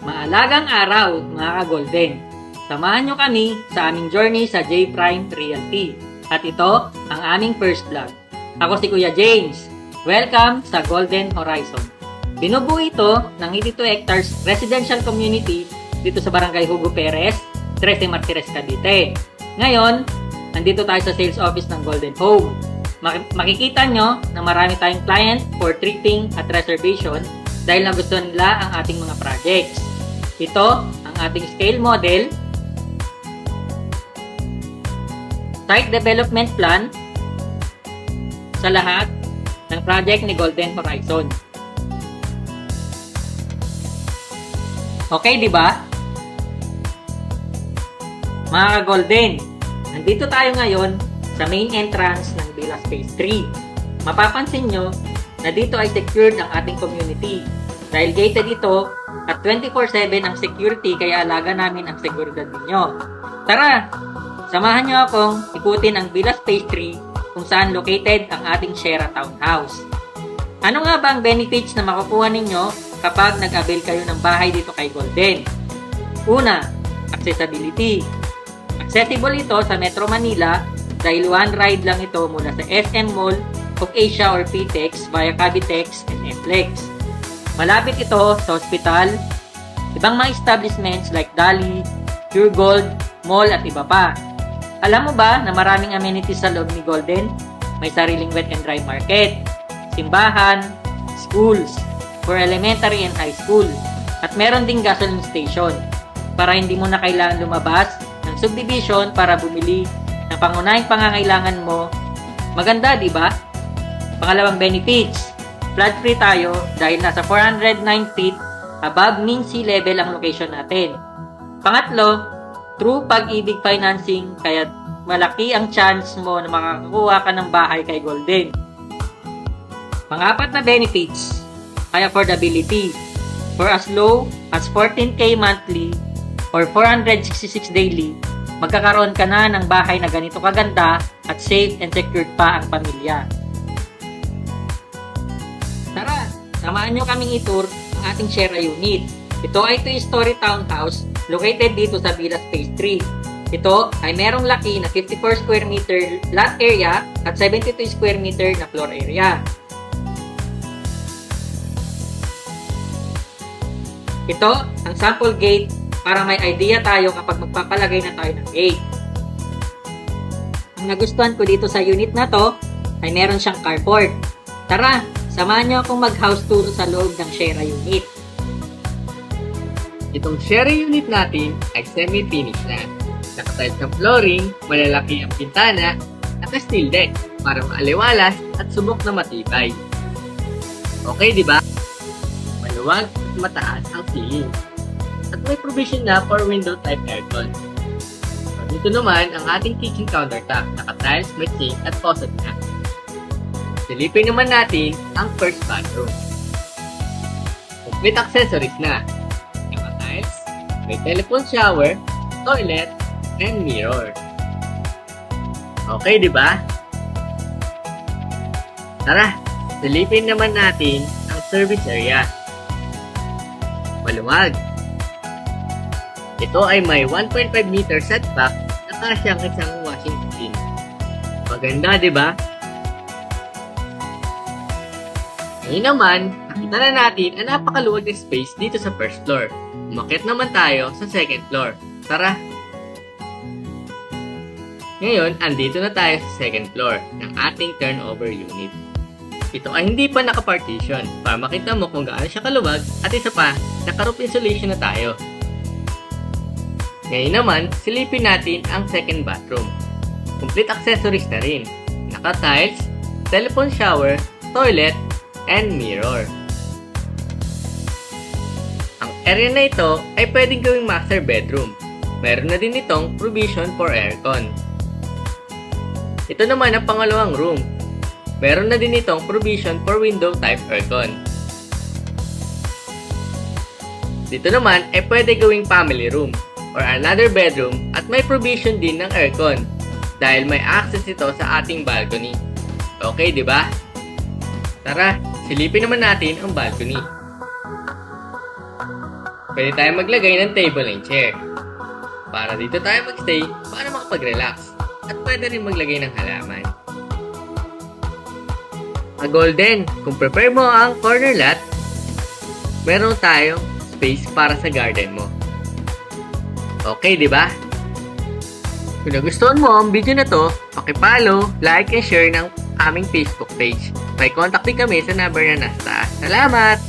Maalagang araw, mga ka-Golden. Samahan nyo kami sa aming journey sa J Prime Realty. At ito ang aming first vlog. Ako si Kuya James. Welcome sa Golden Horizon. Binubuo ito ng 82 hectares residential community dito sa Barangay Hugo Perez, 13 Martires, Cavite. Ngayon, nandito tayo sa sales office ng Golden Home. Makikita nyo na marami tayong client for treating at reservation dahil nagustuhan nila ang ating mga projects. Ito ang ating scale model, site development plan sa lahat ng project ni Golden Horizon. Okay, di ba? Mga ka-Golden, nandito tayo ngayon sa main entrance ng Villa Phase 3. Mapapansin nyo na dito ay secured ang ating community dahil gated ito at 24/7 ang security kaya alaga namin ang seguridad ninyo. Tara, samahan nyo akong ikutin ang Villa Phase 3 kung saan located ang ating Sierra Townhouse. Ano nga ba ang benefits na makukuha ninyo kapag nag-avail kayo ng bahay dito kay Golden? Una, accessibility. Accessible ito sa Metro Manila dahil one ride lang ito mula sa SM Mall of Asia or PTEX via Cavitex and Flex. Malapit ito sa ospital, ibang mga establishments like Dali, Pure Gold, mall at iba pa. Alam mo ba na maraming amenities sa loob ni Golden? May sariling wet and dry market, simbahan, schools for elementary and high school, at meron ding gasoline station para hindi mo na kailangan lumabas ng subdivision para bumili ng pangunahing pangangailangan mo. Maganda, di ba? Pangalawang benefits, flood free tayo dahil nasa 409 feet above mean sea level ang location natin. Pangatlo, through Pag-ibig financing kaya malaki ang chance mo na makakakuha ka ng bahay kay Golden. Pangapat na benefits ay affordability. For as low as 14K monthly or 466 daily, magkakaroon ka na ng bahay na ganito kaganda at safe and secured pa ang pamilya. Tara, samahan nyo kaming itur ang ating Sierra unit. Ito ay 2-story townhouse located dito sa Villa Phase 3. Ito ay merong laki na 54 square meter lot area at 72 square meter na floor area. Ito ang sample gate para may idea tayo kapag magpapalagay na tayo ng gate. Ang nagustuhan ko dito sa unit na to ay meron siyang carport. Tara, samahan niyo akong mag-house tour sa loob ng Sierra unit. Itong Sierra unit natin ay semi-finish na. Nakatiles ng flooring, malalaki ang pintana, naka-steel deck para maaliwalas at subok na matibay. Okay, di ba? Maluwag at mataas ang ceiling. At may provision na for window type aircon. So, dito naman ang ating kitchen countertop, naka-tiles, may sink at faucet na. Silipin naman natin ang first bathroom. Complete accessories na. Naka-tiles, may telephone shower, toilet, and mirror. Okay, di ba? Tara, silipin naman natin ang service area. Maluwag. Ito ay may 1.5 meter setback na kasyang isang washing machine. Maganda, di ba? Ngayon naman, nakita na natin ang napakaluwag na space dito sa first floor. Umakyat naman tayo sa second floor. Tara! Ngayon, andito na tayo sa second floor ng ating turnover unit. Ito ay hindi pa nakapartition para makita mo kung gaano siya kaluwag at isa pa, naka-roof insulation na tayo. Ngayon naman, silipin natin ang second bathroom. Complete accessories na rin. Naka-tiles, telephone shower, toilet, and mirror. Ang area na ito ay pwedeng gawing master bedroom. Meron na din itong provision for aircon. Ito naman ang pangalawang room. Meron na din itong provision for window type aircon. Dito naman ay pwede gawing family room or another bedroom at may provision din ng aircon dahil may access ito sa ating balcony. Okay, di ba? Tara, silipin naman natin ang balcony. Pwede tayo maglagay ng table and chair. Para dito tayo magstay para makapag-relax. At pwede rin maglagay ng halaman. Golden, kung prepare mo ang corner lot, meron tayong space para sa garden mo. Okay, di ba? Kung nagustuhan mo ang video na to, paki-follow, like, and share ng aming Facebook page. May contact din kami sa number na nasa taas. Salamat!